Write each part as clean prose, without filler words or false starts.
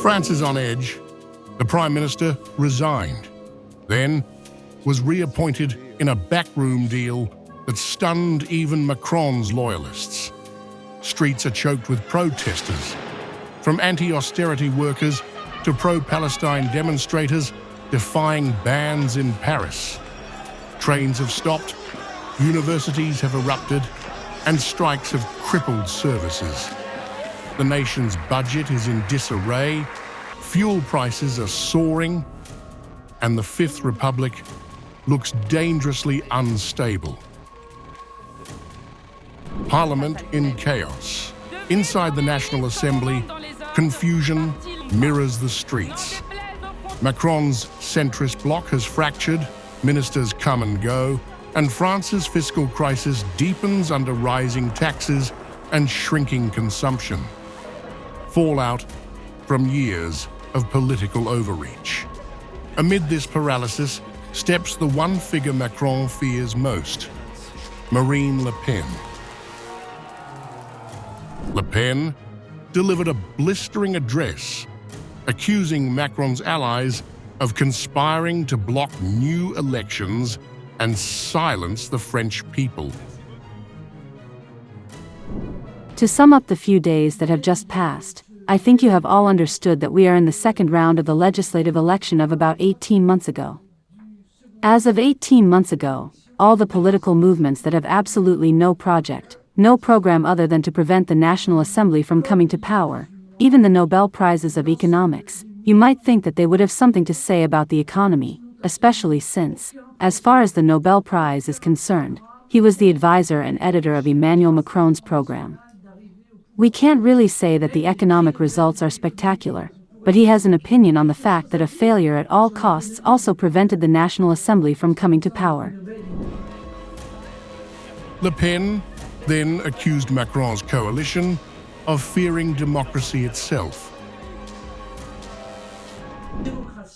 France is on edge. The Prime Minister resigned, then was reappointed in a backroom deal that stunned even Macron's loyalists. Streets are choked with protesters, from anti-austerity workers to pro-Palestine demonstrators defying bans in Paris. Trains have stopped, universities have erupted, and strikes have crippled services. The nation's budget is in disarray, fuel prices are soaring, and the Fifth Republic looks dangerously unstable. Parliament in chaos. Inside the National Assembly, confusion mirrors the streets. Macron's centrist bloc has fractured, ministers come and go, and France's fiscal crisis deepens under rising taxes and shrinking consumption. Fallout from years of political overreach. Amid this paralysis steps the one figure Macron fears most, Marine Le Pen. Le Pen delivered a blistering address, accusing Macron's allies of conspiring to block new elections and silence the French people. To sum up the few days that have just passed, I think you have all understood that we are in the second round of the legislative election of about 18 months ago. As of 18 months ago, all the political movements that have absolutely no project, no program other than to prevent the National Assembly from coming to power, even the Nobel Prizes of economics, you might think that they would have something to say about the economy, especially since, as far as the Nobel Prize is concerned, he was the advisor and editor of Emmanuel Macron's program. We can't really say that the economic results are spectacular, but he has an opinion on the fact that a failure at all costs also prevented the National Assembly from coming to power. Le Pen then accused Macron's coalition of fearing democracy itself.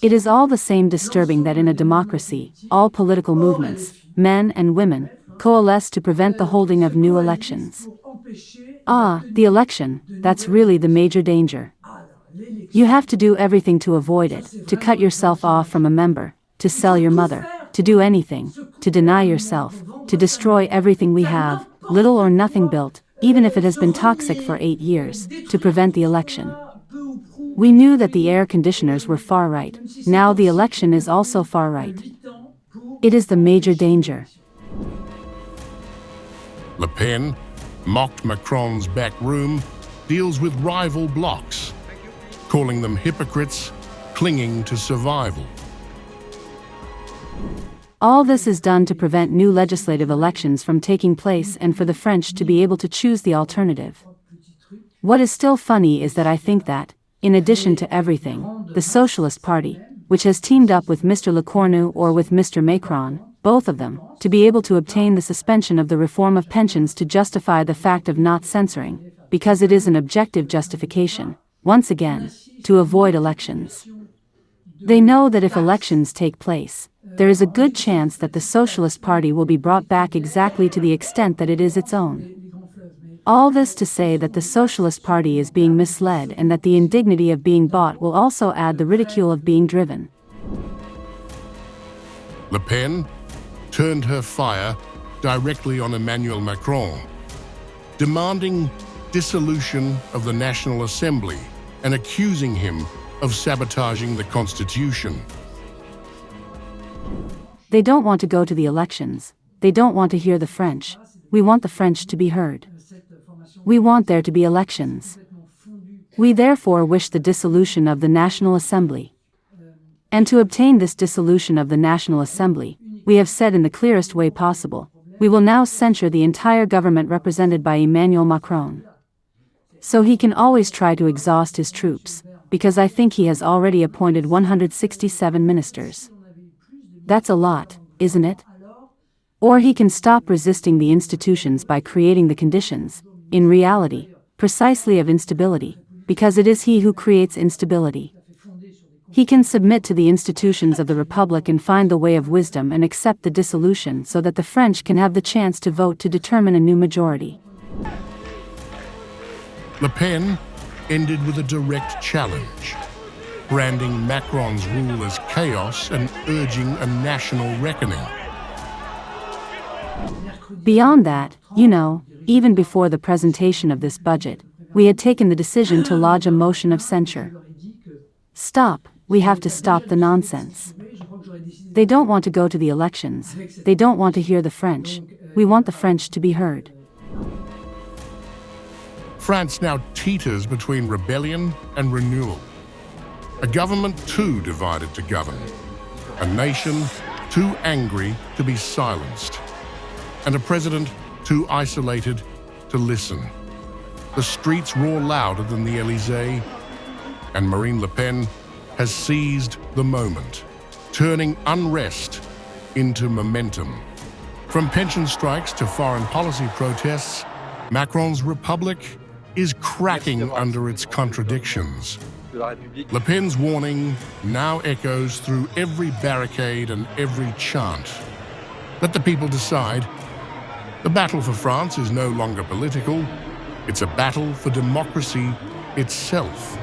It is all the same disturbing that in a democracy, all political movements, men and women, coalesce to prevent the holding of new elections. The election, that's really the major danger. You have to do everything to avoid it, to cut yourself off from a member, to sell your mother, to do anything, to deny yourself, to destroy everything we have, little or nothing built, even if it has been toxic for 8 years, to prevent the election. We knew that the air conditioners were far right, now the election is also far right. It is the major danger. Le Pen mocked Macron's backroom deals with rival blocs, calling them hypocrites clinging to survival. All this is done to prevent new legislative elections from taking place and for the French to be able to choose the alternative. What is still funny is that I think that, in addition to everything, the Socialist Party, which has teamed up with Mr. Lecornu or with Mr. Macron, both of them, to be able to obtain the suspension of the reform of pensions to justify the fact of not censoring, because it is an objective justification, once again, to avoid elections. They know that if elections take place, there is a good chance that the Socialist Party will be brought back exactly to the extent that it is its own. All this to say that the Socialist Party is being misled and that the indignity of being bought will also add the ridicule of being driven. Le Pen turned her fire directly on Emmanuel Macron, demanding dissolution of the National Assembly and accusing him of sabotaging the Constitution. They don't want to go to the elections. They don't want to hear the French. We want the French to be heard. We want there to be elections. We therefore wish the dissolution of the National Assembly. And to obtain this dissolution of the National Assembly, we have said in the clearest way possible, we will now censure the entire government represented by Emmanuel Macron. So he can always try to exhaust his troops, because I think he has already appointed 167 ministers. That's a lot, isn't it? Or he can stop resisting the institutions by creating the conditions, in reality, precisely of instability, because it is he who creates instability. He can submit to the institutions of the Republic and find the way of wisdom and accept the dissolution so that the French can have the chance to vote to determine a new majority. Le Pen ended with a direct challenge, branding Macron's rule as chaos and urging a national reckoning. Beyond that, even before the presentation of this budget, we had taken the decision to lodge a motion of censure. Stop, we have to stop the nonsense. They don't want to go to the elections, they don't want to hear the French, we want the French to be heard. France now teeters between rebellion and renewal. A government too divided to govern. A nation too angry to be silenced. And a president too isolated to listen. The streets roar louder than the Élysée, and Marine Le Pen has seized the moment, turning unrest into momentum. From pension strikes to foreign policy protests, Macron's republic is cracking under its contradictions. Le Pen's warning now echoes through every barricade and every chant. Let the people decide. The battle for France is no longer political, it's a battle for democracy itself.